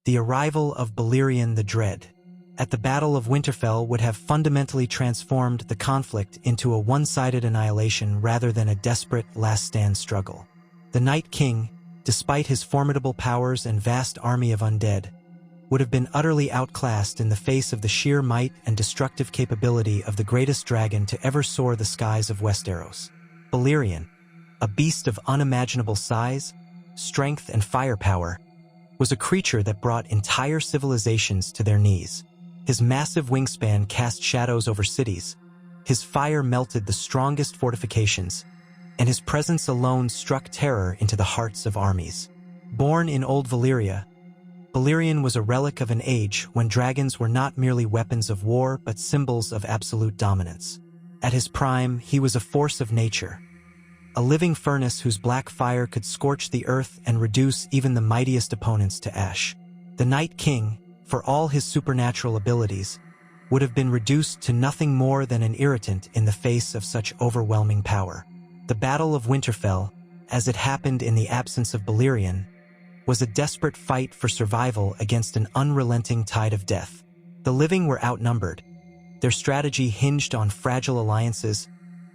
the arrival of Balerion the Dread at the Battle of Winterfell would have fundamentally transformed the conflict into a one-sided annihilation rather than a desperate last-stand struggle. The Night King, despite his formidable powers and vast army of undead, would have been utterly outclassed in the face of the sheer might and destructive capability of the greatest dragon to ever soar the skies of Westeros. Balerion, a beast of unimaginable size, strength, and firepower, was a creature that brought entire civilizations to their knees. His massive wingspan cast shadows over cities, his fire melted the strongest fortifications, and his presence alone struck terror into the hearts of armies. Born in Old Valyria, Balerion was a relic of an age when dragons were not merely weapons of war but symbols of absolute dominance. At his prime, he was a force of nature, a living furnace whose black fire could scorch the earth and reduce even the mightiest opponents to ash. The Night King, for all his supernatural abilities, would have been reduced to nothing more than an irritant in the face of such overwhelming power. The Battle of Winterfell, as it happened in the absence of Balerion, was a desperate fight for survival against an unrelenting tide of death. The living were outnumbered, their strategy hinged on fragile alliances,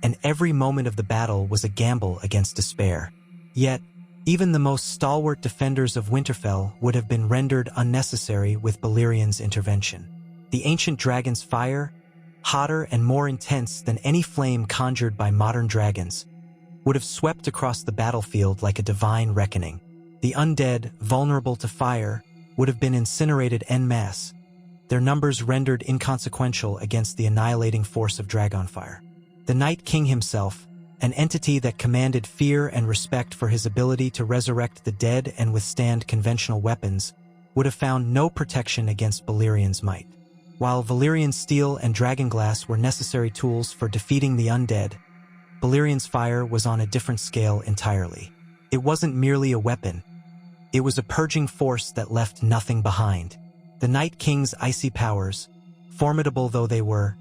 and every moment of the battle was a gamble against despair. Yet, even the most stalwart defenders of Winterfell would have been rendered unnecessary with Balerion's intervention. The ancient dragon's fire, hotter and more intense than any flame conjured by modern dragons, would have swept across the battlefield like a divine reckoning. The undead, vulnerable to fire, would have been incinerated en masse, their numbers rendered inconsequential against the annihilating force of dragonfire. The Night King himself, an entity that commanded fear and respect for his ability to resurrect the dead and withstand conventional weapons, would have found no protection against Balerion's might. While Valyrian steel and dragonglass were necessary tools for defeating the undead, Balerion's fire was on a different scale entirely. It wasn't merely a weapon. It was a purging force that left nothing behind. The Night King's icy powers, formidable though they were,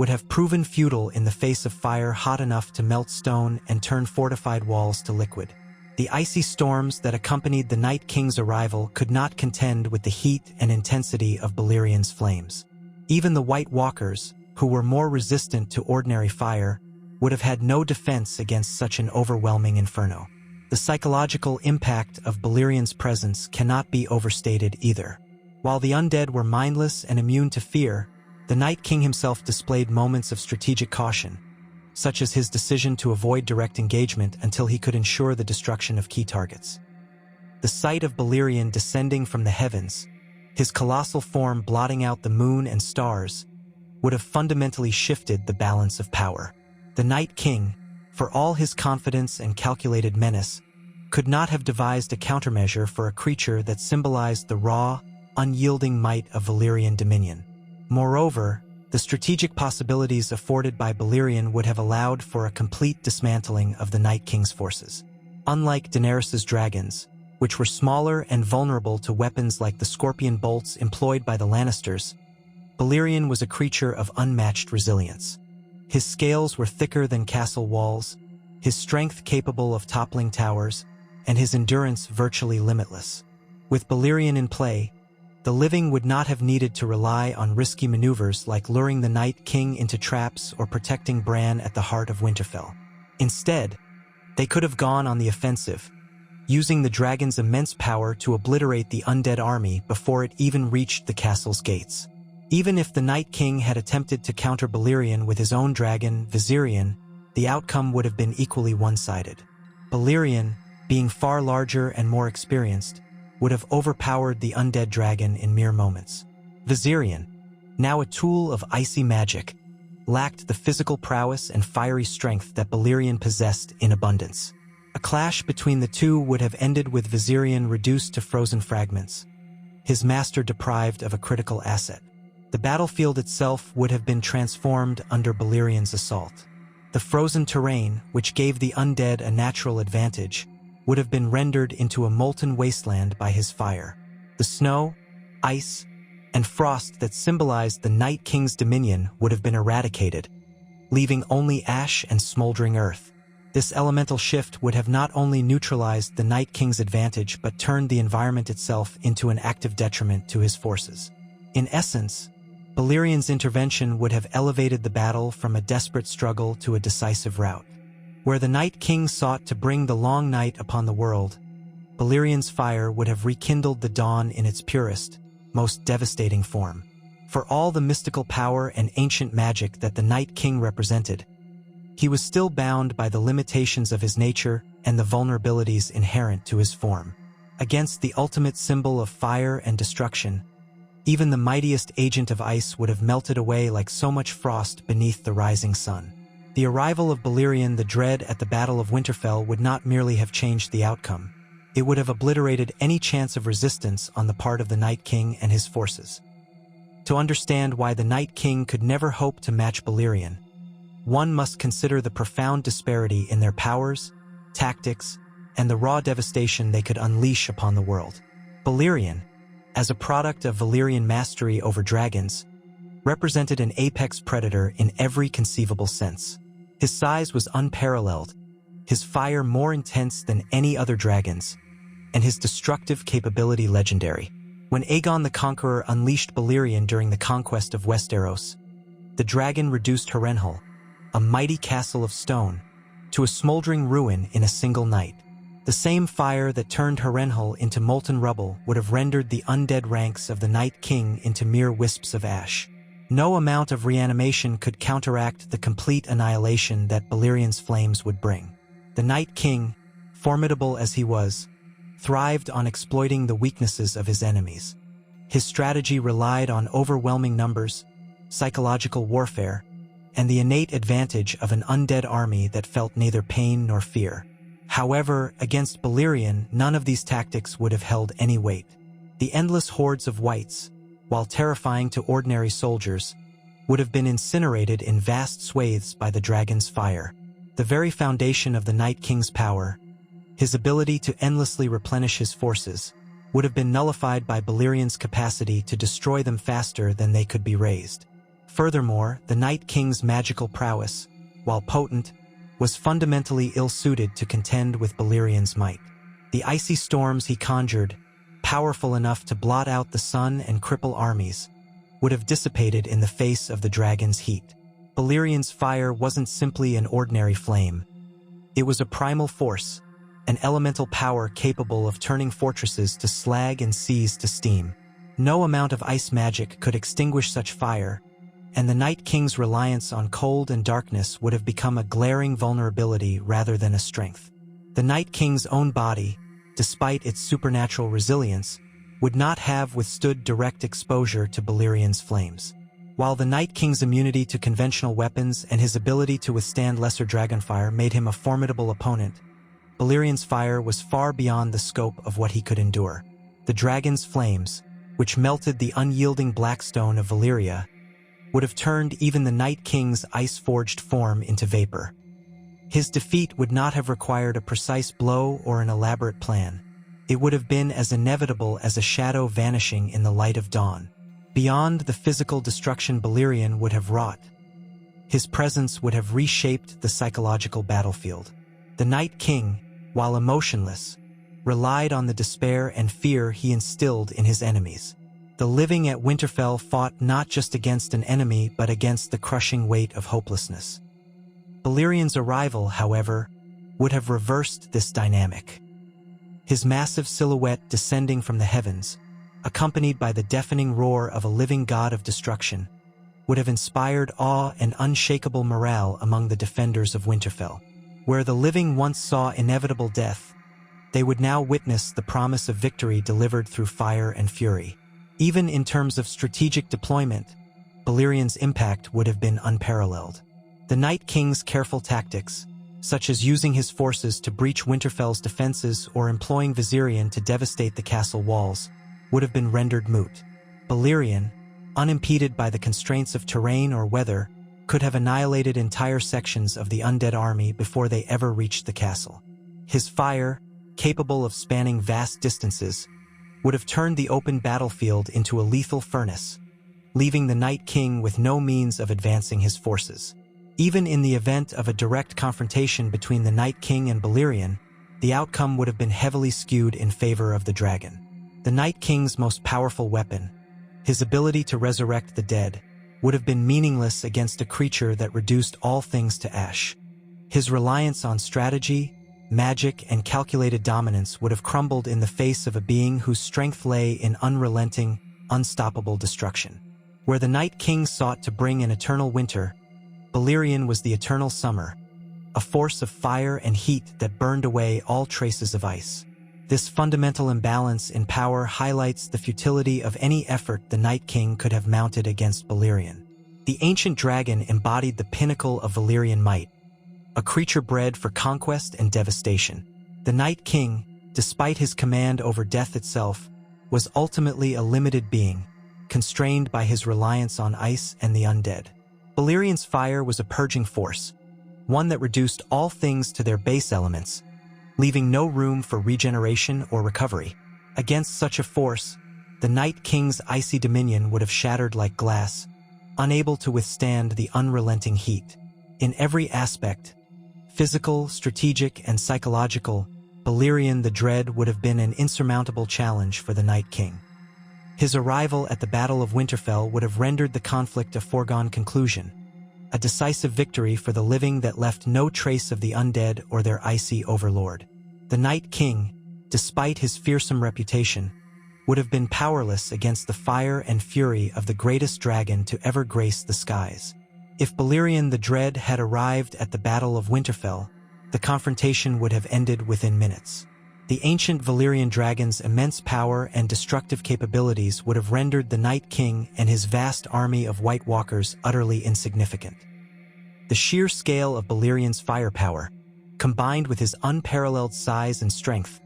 would have proven futile in the face of fire hot enough to melt stone and turn fortified walls to liquid. The icy storms that accompanied the Night King's arrival could not contend with the heat and intensity of Balerion's flames. Even the White Walkers, who were more resistant to ordinary fire, would have had no defense against such an overwhelming inferno. The psychological impact of Balerion's presence cannot be overstated either. While the undead were mindless and immune to fear, the Night King himself displayed moments of strategic caution, such as his decision to avoid direct engagement until he could ensure the destruction of key targets. The sight of Balerion descending from the heavens, his colossal form blotting out the moon and stars, would have fundamentally shifted the balance of power. The Night King, for all his confidence and calculated menace, could not have devised a countermeasure for a creature that symbolized the raw, unyielding might of Valyrian dominion. Moreover, the strategic possibilities afforded by Balerion would have allowed for a complete dismantling of the Night King's forces. Unlike Daenerys's dragons, which were smaller and vulnerable to weapons like the scorpion bolts employed by the Lannisters, Balerion was a creature of unmatched resilience. His scales were thicker than castle walls, his strength capable of toppling towers, and his endurance virtually limitless. With Balerion in play, the living would not have needed to rely on risky maneuvers like luring the Night King into traps or protecting Bran at the heart of Winterfell. Instead, they could have gone on the offensive, using the dragon's immense power to obliterate the undead army before it even reached the castle's gates. Even if the Night King had attempted to counter Balerion with his own dragon, Viserion, the outcome would have been equally one-sided. Balerion, being far larger and more experienced, would have overpowered the undead dragon in mere moments. Viserion, now a tool of icy magic, lacked the physical prowess and fiery strength that Balerion possessed in abundance. A clash between the two would have ended with Viserion reduced to frozen fragments, his master deprived of a critical asset. The battlefield itself would have been transformed under Balerion's assault. The frozen terrain, which gave the undead a natural advantage, would have been rendered into a molten wasteland by his fire. The snow, ice, and frost that symbolized the Night King's dominion would have been eradicated, leaving only ash and smoldering earth. This elemental shift would have not only neutralized the Night King's advantage but turned the environment itself into an active detriment to his forces. In essence, Balerian's intervention would have elevated the battle from a desperate struggle to a decisive rout. Where the Night King sought to bring the long night upon the world, Balerian's fire would have rekindled the dawn in its purest, most devastating form. For all the mystical power and ancient magic that the Night King represented, he was still bound by the limitations of his nature and the vulnerabilities inherent to his form. Against the ultimate symbol of fire and destruction, even the mightiest agent of ice would have melted away like so much frost beneath the rising sun. The arrival of Balerion the Dread at the Battle of Winterfell would not merely have changed the outcome. It would have obliterated any chance of resistance on the part of the Night King and his forces. To understand why the Night King could never hope to match Balerion, one must consider the profound disparity in their powers, tactics, and the raw devastation they could unleash upon the world. Balerion, as a product of Valyrian mastery over dragons, represented an apex predator in every conceivable sense. His size was unparalleled, his fire more intense than any other dragon's, and his destructive capability legendary. When Aegon the Conqueror unleashed Balerion during the conquest of Westeros, the dragon reduced Harrenhal, a mighty castle of stone, to a smoldering ruin in a single night. The same fire that turned Harrenhal into molten rubble would have rendered the undead ranks of the Night King into mere wisps of ash. No amount of reanimation could counteract the complete annihilation that Balerion's flames would bring. The Night King, formidable as he was, thrived on exploiting the weaknesses of his enemies. His strategy relied on overwhelming numbers, psychological warfare, and the innate advantage of an undead army that felt neither pain nor fear. However, against Balerion, none of these tactics would have held any weight. The endless hordes of wights, while terrifying to ordinary soldiers, would have been incinerated in vast swathes by the dragon's fire. The very foundation of the Night King's power, his ability to endlessly replenish his forces, would have been nullified by Balerion's capacity to destroy them faster than they could be raised. Furthermore, the Night King's magical prowess, while potent, was fundamentally ill-suited to contend with Balerion's might. The icy storms he conjured, powerful enough to blot out the sun and cripple armies, would have dissipated in the face of the dragon's heat. Balerion's fire wasn't simply an ordinary flame. It was a primal force, an elemental power capable of turning fortresses to slag and seas to steam. No amount of ice magic could extinguish such fire, and the Night King's reliance on cold and darkness would have become a glaring vulnerability rather than a strength. The Night King's own body, despite its supernatural resilience, would not have withstood direct exposure to Balerion's flames. While the Night King's immunity to conventional weapons and his ability to withstand lesser dragonfire made him a formidable opponent, Balerion's fire was far beyond the scope of what he could endure. The dragon's flames, which melted the unyielding black stone of Valyria, would have turned even the Night King's ice-forged form into vapor. His defeat would not have required a precise blow or an elaborate plan. It would have been as inevitable as a shadow vanishing in the light of dawn. Beyond the physical destruction Balerion would have wrought, his presence would have reshaped the psychological battlefield. The Night King, while emotionless, relied on the despair and fear he instilled in his enemies. The living at Winterfell fought not just against an enemy but against the crushing weight of hopelessness. Balerion's arrival, however, would have reversed this dynamic. His massive silhouette descending from the heavens, accompanied by the deafening roar of a living god of destruction, would have inspired awe and unshakable morale among the defenders of Winterfell. Where the living once saw inevitable death, they would now witness the promise of victory delivered through fire and fury. Even in terms of strategic deployment, Balerion's impact would have been unparalleled. The Night King's careful tactics, such as using his forces to breach Winterfell's defenses or employing Viserion to devastate the castle walls, would have been rendered moot. Balerion, unimpeded by the constraints of terrain or weather, could have annihilated entire sections of the undead army before they ever reached the castle. His fire, capable of spanning vast distances, would have turned the open battlefield into a lethal furnace, leaving the Night King with no means of advancing his forces. Even in the event of a direct confrontation between the Night King and Balerion, the outcome would have been heavily skewed in favor of the dragon. The Night King's most powerful weapon, his ability to resurrect the dead, would have been meaningless against a creature that reduced all things to ash. His reliance on strategy, magic, and calculated dominance would have crumbled in the face of a being whose strength lay in unrelenting, unstoppable destruction. Where the Night King sought to bring an eternal winter, Balerion was the eternal summer, a force of fire and heat that burned away all traces of ice. This fundamental imbalance in power highlights the futility of any effort the Night King could have mounted against Balerion. The ancient dragon embodied the pinnacle of Valyrian might, a creature bred for conquest and devastation. The Night King, despite his command over death itself, was ultimately a limited being, constrained by his reliance on ice and the undead. Balerian's fire was a purging force, one that reduced all things to their base elements, leaving no room for regeneration or recovery. Against such a force, the Night King's icy dominion would have shattered like glass, unable to withstand the unrelenting heat. In every aspect, physical, strategic, and psychological, Balerion the Dread would have been an insurmountable challenge for the Night King. His arrival at the Battle of Winterfell would have rendered the conflict a foregone conclusion, a decisive victory for the living that left no trace of the undead or their icy overlord. The Night King, despite his fearsome reputation, would have been powerless against the fire and fury of the greatest dragon to ever grace the skies. If Balerion the Dread had arrived at the Battle of Winterfell, the confrontation would have ended within minutes. The ancient Valyrian dragon's immense power and destructive capabilities would have rendered the Night King and his vast army of White Walkers utterly insignificant. The sheer scale of Balerion's firepower, combined with his unparalleled size and strength,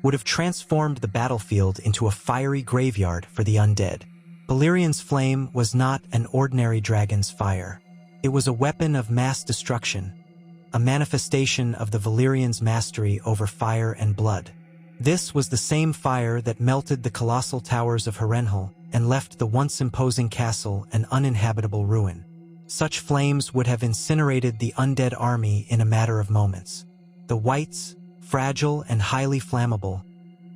would have transformed the battlefield into a fiery graveyard for the undead. Balerion's flame was not an ordinary dragon's fire. It was a weapon of mass destruction, a manifestation of the Valyrians' mastery over fire and blood. This was the same fire that melted the colossal towers of Harrenhal and left the once imposing castle an uninhabitable ruin. Such flames would have incinerated the undead army in a matter of moments. The Whites, fragile and highly flammable,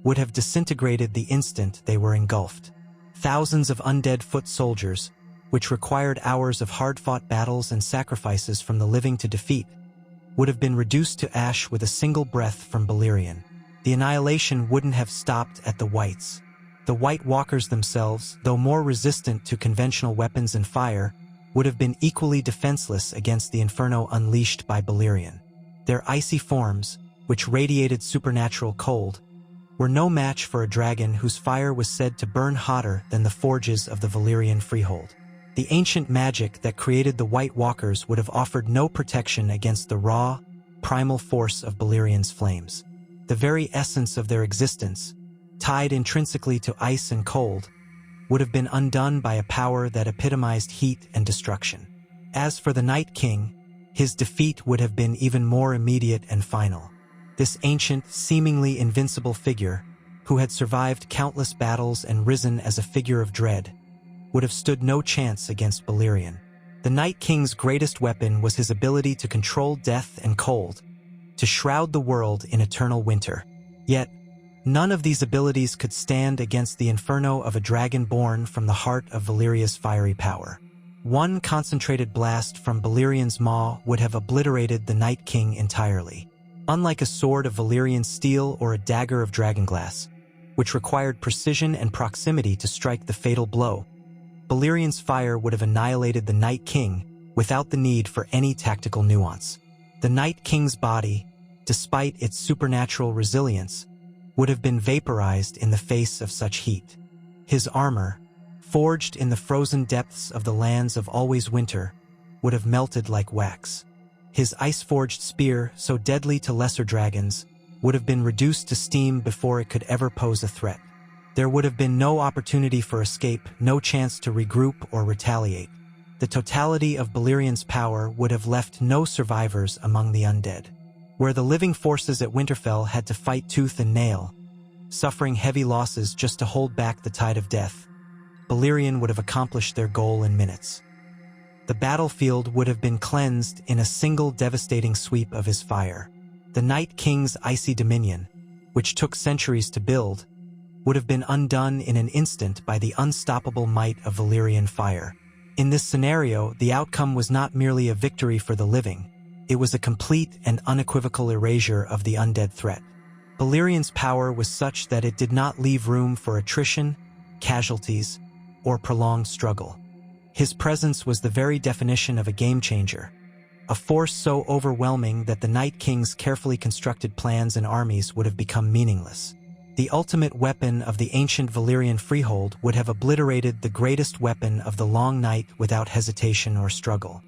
would have disintegrated the instant they were engulfed. Thousands of undead foot soldiers, which required hours of hard-fought battles and sacrifices from the living to defeat, would have been reduced to ash with a single breath from Balerion. The annihilation wouldn't have stopped at the Whites. The White Walkers themselves, though more resistant to conventional weapons and fire, would have been equally defenseless against the inferno unleashed by Balerion. Their icy forms, which radiated supernatural cold, were no match for a dragon whose fire was said to burn hotter than the forges of the Valyrian freehold. The ancient magic that created the White Walkers would have offered no protection against the raw, primal force of Balerion's flames. The very essence of their existence, tied intrinsically to ice and cold, would have been undone by a power that epitomized heat and destruction. As for the Night King, his defeat would have been even more immediate and final. This ancient, seemingly invincible figure, who had survived countless battles and risen as a figure of dread, would have stood no chance against Balerion. The Night King's greatest weapon was his ability to control death and cold, to shroud the world in eternal winter. Yet, none of these abilities could stand against the inferno of a dragon born from the heart of Valyria's fiery power. One concentrated blast from Balerion's maw would have obliterated the Night King entirely. Unlike a sword of Valyrian steel or a dagger of dragonglass, which required precision and proximity to strike the fatal blow, Balerion's fire would have annihilated the Night King without the need for any tactical nuance. The Night King's body, despite its supernatural resilience, would have been vaporized in the face of such heat. His armor, forged in the frozen depths of the lands of always winter, would have melted like wax. His ice-forged spear, so deadly to lesser dragons, would have been reduced to steam before it could ever pose a threat. There would have been no opportunity for escape, no chance to regroup or retaliate. The totality of Balerion's power would have left no survivors among the undead. Where the living forces at Winterfell had to fight tooth and nail, suffering heavy losses just to hold back the tide of death, Balerion would have accomplished their goal in minutes. The battlefield would have been cleansed in a single devastating sweep of his fire. The Night King's icy dominion, which took centuries to build, would have been undone in an instant by the unstoppable might of Valyrian fire. In this scenario, the outcome was not merely a victory for the living, it was a complete and unequivocal erasure of the undead threat. Balerian's power was such that it did not leave room for attrition, casualties, or prolonged struggle. His presence was the very definition of a game-changer, a force so overwhelming that the Night King's carefully constructed plans and armies would have become meaningless. The ultimate weapon of the ancient Valyrian freehold would have obliterated the greatest weapon of the Long Night without hesitation or struggle.